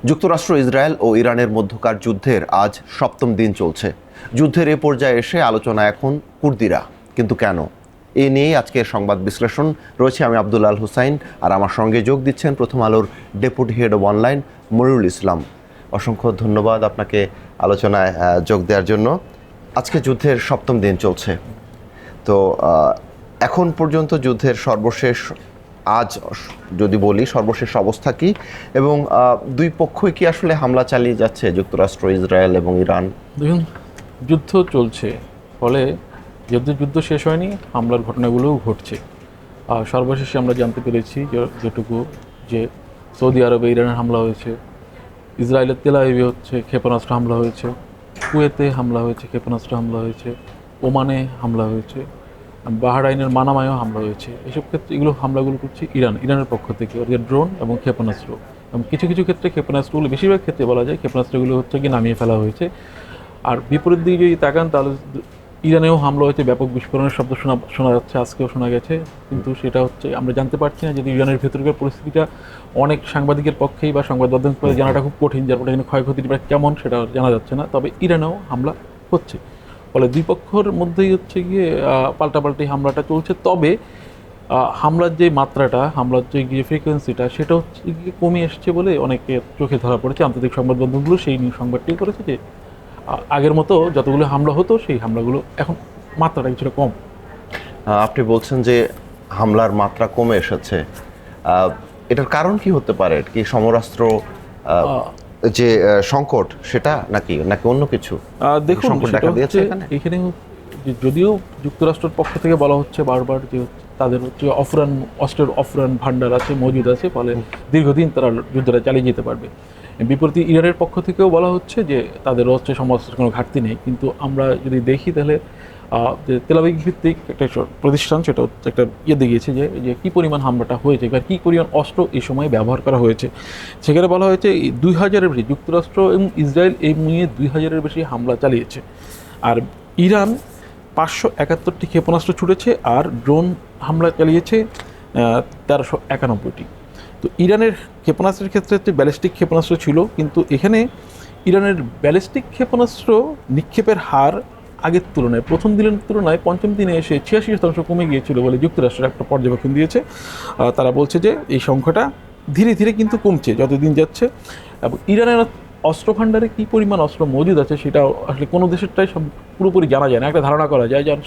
যুক্তরাষ্ট্র, ইসরায়েল ও ইরানের মধ্যকার যুদ্ধের আজ সপ্তম দিন চলছে। যুদ্ধের এ পর্যায়ে এসে আলোচনা এখন কুর্দিরা, কিন্তু কেন? এ নিয়েই আজকের সংবাদ বিশ্লেষণ রয়েছে। আমি আব্দুল আল হুসাইন, আর আমার সঙ্গে যোগ দিচ্ছেন প্রথম আলোর deputy head of online Monirul Islam. অসংখ্য ধন্যবাদ আপনাকে আলোচনায় যোগ দেওয়ার জন্য। আজকে যুদ্ধের সপ্তম দিন চলছে, তো এখন পর্যন্ত যুদ্ধের সর্বশেষ, আজ যদি বলি সর্বশেষ অবস্থা কি, এবং দুই পক্ষই কি আসলে হামলা চালিয়ে যাচ্ছে, যুক্তরাষ্ট্র, ইসরায়েল এবং ইরান? দেখুন, যুদ্ধ চলছে, ফলে যুদ্ধ শেষ হয়নি, হামলার ঘটনাগুলোও ঘটছে। আর সর্বশেষে আমরা জানতে পেরেছি যেটুকু যে সৌদি আরবে ইরানের হামলা হয়েছে, ইসরায়েলের তেল আবিবে হচ্ছে ক্ষেপণাস্ত্র হামলা হয়েছে, কুয়েতে হামলা হয়েছে, ক্ষেপণাস্ত্র হামলা হয়েছে, ওমানে হামলা হয়েছে, বাহরাইনের মানামায়ও হামলা হয়েছে। এসব ক্ষেত্রে হামলাগুলো করছে ইরানের পক্ষ থেকে, ওদের ড্রোন এবং ক্ষেপণাস্ত্র। এবং কিছু কিছু ক্ষেত্রে ক্ষেপণাস্ত্রগুলো, বেশিরভাগ ক্ষেত্রে বলা যায় ক্ষেপণাস্ত্রগুলো হচ্ছে কি নামিয়ে ফেলা হয়েছে। আর বিপরীত দিকে যদি তাকান, তাহলে ইরানেও হামলা হয়েছে, ব্যাপক বিস্ফোরণের শব্দ শোনা যাচ্ছে, আজকেও শোনা গেছে। কিন্তু সেটা হচ্ছে আমরা জানতে পারছি না, যদি ইরানের ভেতরকার পরিস্থিতিটা অনেক সাংবাদিকের পক্ষেই বা সংবাদ মাধ্যমের পক্ষে জানাটা খুব কঠিন, যার ফলে ক্ষয়ক্ষতিটা কেমন সেটা জানা যাচ্ছে না। তবে ইরানেও হামলা হচ্ছে, ফলে দুই পক্ষের মধ্যেই হচ্ছে গিয়ে পাল্টাপাল্টি হামলাটা চলছে। তবে হামলার যে মাত্রাটা, হামলার যে ফ্রিকোয়েন্সিটা, সেটা হচ্ছে গিয়ে কমে এসছে বলে অনেকে চোখে ধরা পড়েছে। আন্তর্জাতিক সংবাদ মাধ্যমগুলো সেই নিয়ে সংবাদটি করেছে যে আগের মতো যতগুলো হামলা হতো, সেই হামলাগুলো এখন মাত্রাটা কিছুটা কম। আপনি বলছেন যে হামলার মাত্রা কমে এসেছে, এটার কারণ কি হতে পারে? কি সমরাস্ত্র যে সংকট, সেটা নাকি অন্য কিছু? দেখুন, এখানে যদিও যুক্তরাষ্ট্রের পক্ষ থেকে বলা হচ্ছে বারবার যে তাদের হচ্ছে অস্ত্রের অফুরান ভান্ডার আছে, মজুদ আছে, ফলে দীর্ঘদিন তারা যুদ্ধটা চালিয়ে যেতে পারবে। বিপরীতে ইরানের পক্ষ থেকেও বলা হচ্ছে যে তাদের হচ্ছে সমস্ত কোনো ঘাটতি নেই। কিন্তু আমরা যদি দেখি, তাহলে যে তেল আবিব ভিত্তিক একটা প্রতিষ্ঠান, সেটা হচ্ছে একটা দেখিয়েছে যে কী পরিমাণ হামলাটা হয়েছে বা কী পরিমাণ অস্ত্র এই সময় ব্যবহার করা হয়েছে। সেখানে বলা হয়েছে 2000-এর বেশি, যুক্তরাষ্ট্র এবং ইসরায়েল এই নিয়ে 2000-এর বেশি হামলা চালিয়েছে। আর ইরান 571টি ক্ষেপণাস্ত্র ছুটেছে, আর ড্রোন হামলা চালিয়েছে 1391টি। তো ইরানের ক্ষেপণাস্ত্রের ক্ষেত্রে হচ্ছে ব্যালিস্টিক ক্ষেপণাস্ত্র ছিল, কিন্তু এখানে ইরানের ব্যালিস্টিক ক্ষেপণাস্ত্র নিক্ষেপের হার আগের তুলনায়, প্রথম দিনের তুলনায় পঞ্চম দিনে এসে 86% কমে গিয়েছিল বলে যুক্তরাষ্ট্রের একটা পর্যবেক্ষণ দিয়েছে। তারা বলছে যে এই সংখ্যাটা ধীরে ধীরে কিন্তু কমছে যতদিন যাচ্ছে। এবং ইরানের অস্ত্র ভাণ্ডারে কী পরিমাণ অস্ত্র মজুদ আছে, সেটা আসলে কোনো দেশেরটাই পুরোপুরি জানা যায় না। একটা ধারণা করা যায়, যেমন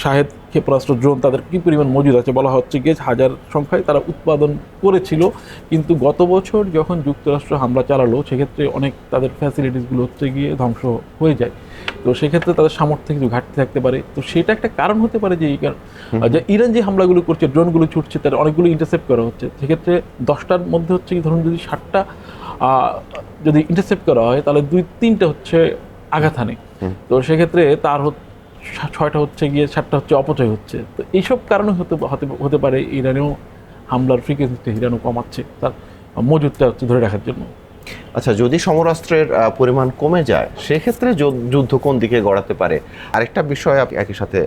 শাহেদ ক্ষেপণাস্ত্র ড্রোন, তাদের কী পরিমাণ মজুদ আছে বলা হচ্ছে গিয়ে 1000 সংখ্যায় তারা উৎপাদন করেছিল। কিন্তু গত বছর যখন যুক্তরাষ্ট্র হামলা চালালো, সেক্ষেত্রে অনেক তাদের ফ্যাসিলিটিসগুলো হচ্ছে গিয়ে ধ্বংস হয়ে যায়। তো সেক্ষেত্রে তাদের সামর্থ্যে কিছু ঘাটতি থাকতে পারে। তো সেটা একটা কারণ হতে পারে যে ইরান যে হামলাগুলো করছে, ড্রোনগুলো ছুটছে, তার অনেকগুলো ইন্টারসেপ্ট করা হচ্ছে। সেক্ষেত্রে 10টার মধ্যে হচ্ছে কি, ধরুন যদি 60টা যদি ইন্টারসেপ্ট করা হয়, তাহলে 2-3টা হচ্ছে আঘাত হানে। তো সেক্ষেত্রে তার 6টা হচ্ছে গিয়ে 7টা হচ্ছে অপচয় হচ্ছে। তো এইসব কারণে হতে পারে ইরানেও হামলার ফ্রিকোয়েন্সিটা ইরানও কমাচ্ছে, তার মজুদটা হচ্ছে ধরে রাখার জন্য। আচ্ছা, যদি সমরাস্ত্রের পরিমাণ কমে যায়, সেক্ষেত্রে যুদ্ধ কোন দিকে গড়াতে পারে? আরেকটা বিষয় একই সাথে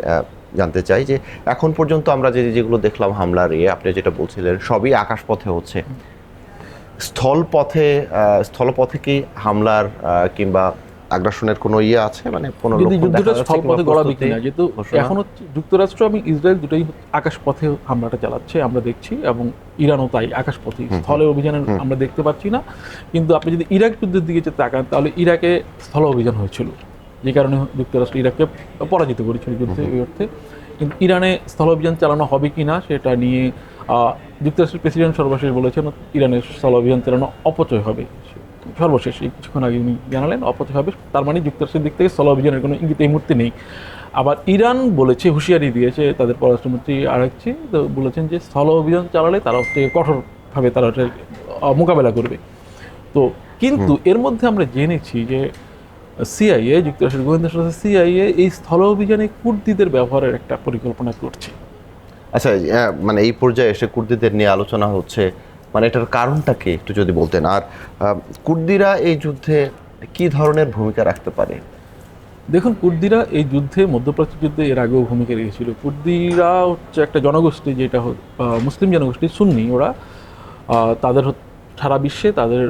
জানতে চাই, যে এখন পর্যন্ত আমরা যেগুলো দেখলাম হামলার আপনি যেটা বলছিলেন, সবই আকাশপথে হচ্ছে। স্থলপথে কি হামলার কিংবা আগ্রাসনের কোনো আছে? মানে যদি যুদ্ধটা স্থলপথে গড়াবে কিনা, যেহেতু এখন হচ্ছে যুক্তরাষ্ট্র এবং ইসরায়েল দুটোই আকাশপথে হামলাটা চালাচ্ছে আমরা দেখছি, এবং ইরানও তাই আকাশপথে। স্থলে অভিযানের আমরা দেখতে পাচ্ছি না। কিন্তু আপনি যদি ইরাক যুদ্ধের দিকে তাকান, তাহলে ইরাকে স্থল অভিযান হয়েছিল, যে কারণে যুক্তরাষ্ট্র ইরাককে পরাজিত করেছিল যুদ্ধে, এই অর্থে। কিন্তু ইরানে স্থল অভিযান চালানো হবে কি না, সেটা নিয়ে যুক্তরাষ্ট্রের প্রেসিডেন্ট সর্বশেষ বলেছেন ইরানের স্থল অভিযান চালানো অপচয় হবে। সর্বশেষ এই কিছুক্ষণ আগে উনি জানালেন অপচয় হবে। তার মানে যুক্তরাষ্ট্রের দিক থেকে স্থল অভিযানের কোনো ইঙ্গিত এই মুহূর্তে নেই। আবার ইরান বলেছে, হুঁশিয়ারি দিয়েছে তাদের পররাষ্ট্রমন্ত্রী আরাকচি, তো বলেছেন যে স্থল অভিযান চালালে তারা হচ্ছে কঠোরভাবে তারা মোকাবেলা করবে। তো কিন্তু এর মধ্যে আমরা জেনেছি যে সিআইএ, যুক্তরাষ্ট্রের গোয়েন্দা সংস্থা সিআইএ, এই স্থল অভিযানে কুর্দিদের ব্যবহারের একটা পরিকল্পনা করছে। আচ্ছা, মানে এই পর্যায়ে এসে কুর্দিদের নিয়ে আলোচনা হচ্ছে, মানে এটার কারণটা কি একটু যদি বলতেন? আর কুর্দিরা এই যুদ্ধে কি ধরনের ভূমিকা রাখতে পারে? দেখুন, কুর্দিরা এই যুদ্ধে, মধ্যপ্রাচ্য যুদ্ধে এর আগেও ভূমিকা রেখেছিল। কুর্দিরা হচ্ছে একটা জনগোষ্ঠী, যেটা মুসলিম জনগোষ্ঠী, সুন্নি। ওরা তাদের সারা বিশ্বে তাদের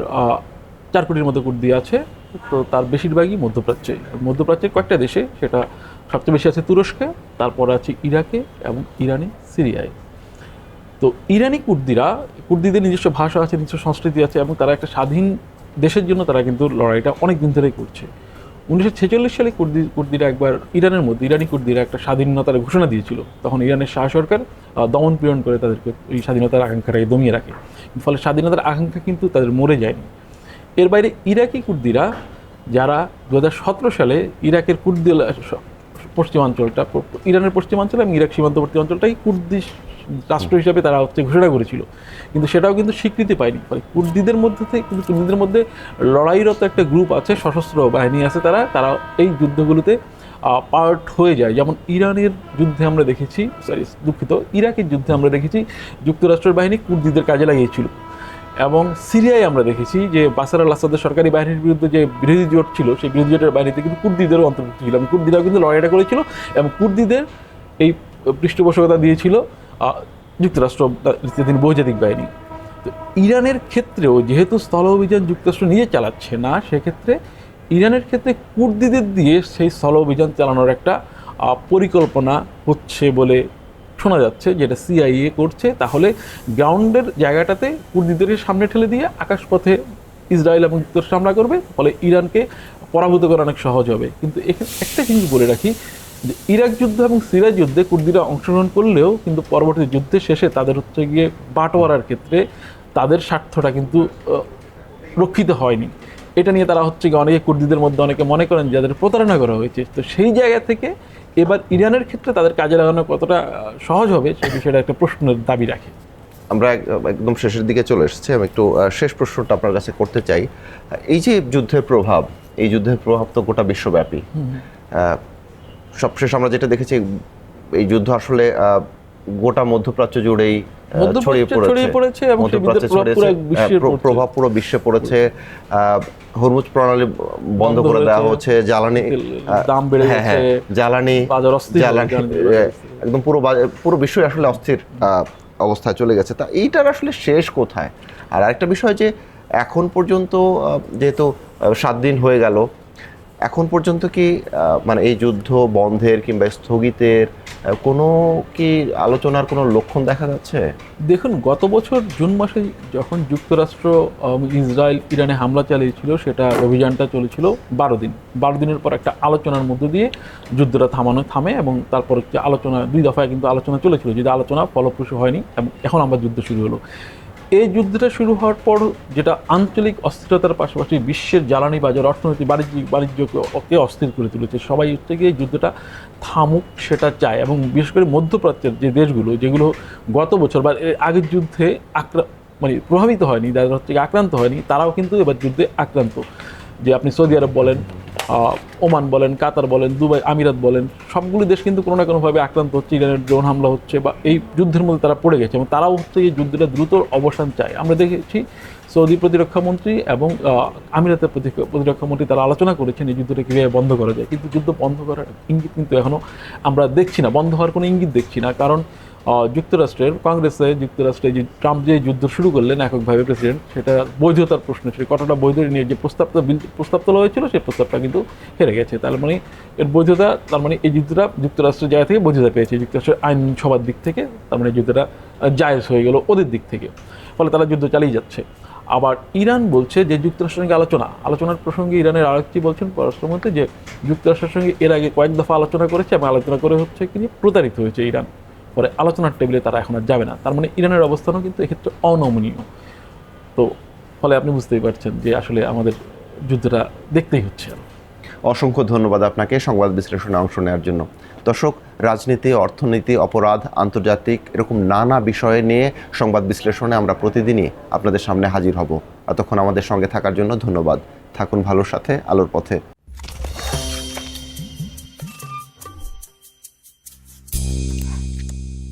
4 কোটির মতো কুর্দি আছে। তো তার বেশিরভাগই মধ্যপ্রাচ্যে, মধ্যপ্রাচ্যের কয়েকটা দেশে, সেটা সবচেয়ে বেশি আছে তুরস্কে, তারপর আছে ইরাকে এবং ইরানে, সিরিয়ায়। তো ইরানি কুর্দিদের নিজস্ব ভাষা আছে, নিজস্ব সংস্কৃতি আছে, এবং তারা একটা স্বাধীন দেশের জন্য তারা কিন্তু লড়াইটা অনেক দিন ধরেই করছে। 1946 সালে কুর্দিরা একবার ইরানি কুর্দিরা একটা স্বাধীনতার ঘোষণা দিয়েছিল। তখন ইরানের শাহ সরকার দমন পীড়ন করে তাদেরকে এই স্বাধীনতার আকাঙ্ক্ষাটাকে দমিয়ে রাখে। ফলে স্বাধীনতার আকাঙ্ক্ষা কিন্তু তাদের মরে যায়নি। এর বাইরে ইরাকি কুর্দিরা, যারা 2017 সালে ইরাকের কুর্দি পশ্চিমাঞ্চলটা, ইরানের পশ্চিমাঞ্চল এবং ইরাক সীমান্তবর্তী অঞ্চলটাই কুর্দি রাষ্ট্র হিসাবে তারা ঘোষণা করেছিল, কিন্তু সেটাও কিন্তু স্বীকৃতি পায়নি। ফলে কুর্দিদের মধ্যে লড়াইরত একটা গ্রুপ আছে, সশস্ত্র বাহিনী আছে, তারা এই যুদ্ধগুলোতে পার্ট হয়ে যায়। যেমন ইরাকের যুদ্ধে আমরা দেখেছি যুক্তরাষ্ট্রের বাহিনী কুর্দিদের কাজে লাগিয়েছিল, এবং সিরিয়ায় আমরা দেখেছি যে বাশার আল আসাদের সরকারি বাহিনীর বিরুদ্ধে যে বিরোধী জোট ছিল, সেই বিরোধী জোটের বাহিনীতে কিন্তু কুর্দিদেরও অন্তর্ভুক্ত ছিল, এবং কুর্দিরাও কিন্তু লড়াইটা করেছিল, এবং কুর্দিদের এই পৃষ্ঠপোষকতা দিয়েছিল যুক্তরাষ্ট্র, তিনি বহুজাতিক বাহিনী। তো ইরানের ক্ষেত্রেও যেহেতু স্থল অভিযান যুক্তরাষ্ট্র নিজে চালাচ্ছে না, সেক্ষেত্রে ইরানের ক্ষেত্রে কুর্দিদের দিয়ে সেই স্থল অভিযান চালানোর একটা পরিকল্পনা হচ্ছে বলে শোনা যাচ্ছে, যেটা সিআইএ করছে। তাহলে গ্রাউন্ডের জায়গাটাতে কুর্দিদেরকে সামনে ঠেলে দিয়ে আকাশপথে ইসরায়েল এবং যুক্তরাষ্ট্র হামলা করবে, ফলে ইরানকে পরাভূত করা অনেক সহজ হবে। কিন্তু এখানে একটা জিনিস বলে রাখি, যে ইরাক যুদ্ধ এবং সিরিয়া যুদ্ধে কুর্দিরা অংশগ্রহণ করলেও কিন্তু পরবর্তী যুদ্ধের শেষে তাদের গিয়ে বাটোয়ারার ক্ষেত্রে তাদের স্বার্থটা কিন্তু রক্ষিত হয়নি। এটা নিয়ে তারা অনেকে কুর্দিদের মধ্যে অনেকে মনে করেন যাদের প্রতারণা করা হয়েছে। তো সেই জায়গা থেকে এবার ইরানের ক্ষেত্রে তাদের কাজে লাগানো কতটা সহজ হবে, সেই বিষয়টা একটা প্রশ্নের দাবি রাখে। আমরা একদম শেষের দিকে চলে এসেছি। আমি একটু শেষ প্রশ্নটা আপনার কাছে করতে চাই। এই যে যুদ্ধের প্রভাব তো গোটা বিশ্বব্যাপী। সবশেষ আমরা যেটা দেখেছি, এই যুদ্ধ আসলে গোটা মধ্যপ্রাচ্য জুড়েই ছড়িয়ে পড়েছে এবং প্রভাব পুরো বিশ্বে পড়েছে। হরমুজ প্রণালী বন্ধ করে দেওয়া হচ্ছে, জ্বালানি দাম বেড়ে গেছে, জ্বালানি একদম পুরো বিশ্বই আসলে অস্থির অবস্থায় চলে গেছে। তা এইটার আসলে শেষ কোথায়? আর আরেকটা বিষয় যে এখন পর্যন্ত যেহেতু 7 দিন হয়ে গেল, এখন পর্যন্ত কি মানে এই যুদ্ধ বন্ধের কিংবা স্থগিতের কোনো কি আলোচনার কোনো লক্ষণ দেখা যাচ্ছে? দেখুন, গত বছর জুন মাসে যখন যুক্তরাষ্ট্র ইসরায়েল ইরানে হামলা চালিয়েছিল, সেটা অভিযানটা চলেছিল 12 দিনের পর একটা আলোচনার মধ্য দিয়ে যুদ্ধটা থামে, এবং তারপর আলোচনা 2 দফায় কিন্তু আলোচনা চলেছিল, যদি আলোচনা ফলপ্রসূ হয়নি, এবং এখন আমরা যুদ্ধ শুরু হলো। এই যুদ্ধটা শুরু হওয়ার পর যেটা আঞ্চলিক অস্থিরতার পাশাপাশি বিশ্বের জ্বালানি বাজার, অর্থনীতি, বাণিজ্যকে অস্থির করে তুলেছে। সবাই গিয়ে যুদ্ধটা থামুক সেটা চায়, এবং বিশেষ করে মধ্যপ্রাচ্যের যে দেশগুলো, যেগুলো গত বছর বা আগের যুদ্ধে প্রভাবিত হয়নি, যারা আক্রান্ত হয়নি, তারাও কিন্তু এবার যুদ্ধে আক্রান্ত। যে আপনি সৌদি আরব বলেন, ওমান বলেন, কাতার বলেন, দুবাই, আমিরাত বলেন, সবগুলো দেশ কিন্তু কোনো না কোনোভাবে আক্রান্ত হচ্ছে, ইরানের ড্রোন হামলা হচ্ছে, বা এই যুদ্ধের মধ্যে তারা পড়ে গেছে, এবং তারাও এই যুদ্ধটা দ্রুত অবসান চায়। আমরা দেখেছি সৌদি প্রতিরক্ষামন্ত্রী এবং আমিরাতের প্রতিরক্ষামন্ত্রী তারা আলোচনা করেছেন এই যুদ্ধটা কীভাবে বন্ধ করা যায়, কিন্তু যুদ্ধ বন্ধ করার ইঙ্গিত কিন্তু এখনও আমরা দেখছি না, বন্ধ হওয়ার কোনো ইঙ্গিত দেখছি না। কারণ যুক্তরাষ্ট্রে যে ট্রাম্প যে যুদ্ধ শুরু করলেন এককভাবে প্রেসিডেন্ট, সেটা বৈধতার প্রশ্ন ছিল, কতটা বৈধ নিয়ে যে প্রস্তাব তোলা হয়েছিল, সেই প্রস্তাবটা কিন্তু হেরে গেছে। এর বৈধতা, এই যুদ্ধটা যুক্তরাষ্ট্রের জায়গা থেকে বৈধতা পেয়েছে, যুক্তরাষ্ট্রের আইনসভার দিক থেকে, যুদ্ধটা জায়েজ হয়ে গেল ওদের দিক থেকে, ফলে তারা যুদ্ধ চালিয়ে যাচ্ছে। আবার ইরান বলছে যে যুক্তরাষ্ট্রের সঙ্গে আলোচনার প্রসঙ্গে ইরানের আরেকটি বলছেন পররাষ্ট্রমন্ত্রী যে যুক্তরাষ্ট্রের সঙ্গে এর আগে কয়েক দফা আলোচনা করেছে, এবং আলোচনা করে কি প্রতারিত হয়েছে ইরান, পরে আলোচনার টেবিলে তারা এখন আর যাবে না। তার মানে ইরানের অবস্থানও কিন্তু এক্ষেত্রে অনমনীয়। তো ফলে আপনি বুঝতেই পারছেন যে আসলে আমাদের যুদ্ধটা দেখতেই হচ্ছে। অসংখ্য ধন্যবাদ আপনাকে সংবাদ বিশ্লেষণে অংশ নেওয়ার জন্য। দর্শক, রাজনীতি, অর্থনীতি, অপরাধ, আন্তর্জাতিক এরকম নানা বিষয়ে নিয়ে সংবাদ বিশ্লেষণে আমরা প্রতিদিনই আপনাদের সামনে হাজির হব। এতক্ষণ আমাদের সঙ্গে থাকার জন্য ধন্যবাদ। থাকুন ভালোর সাথে, আলোর পথে।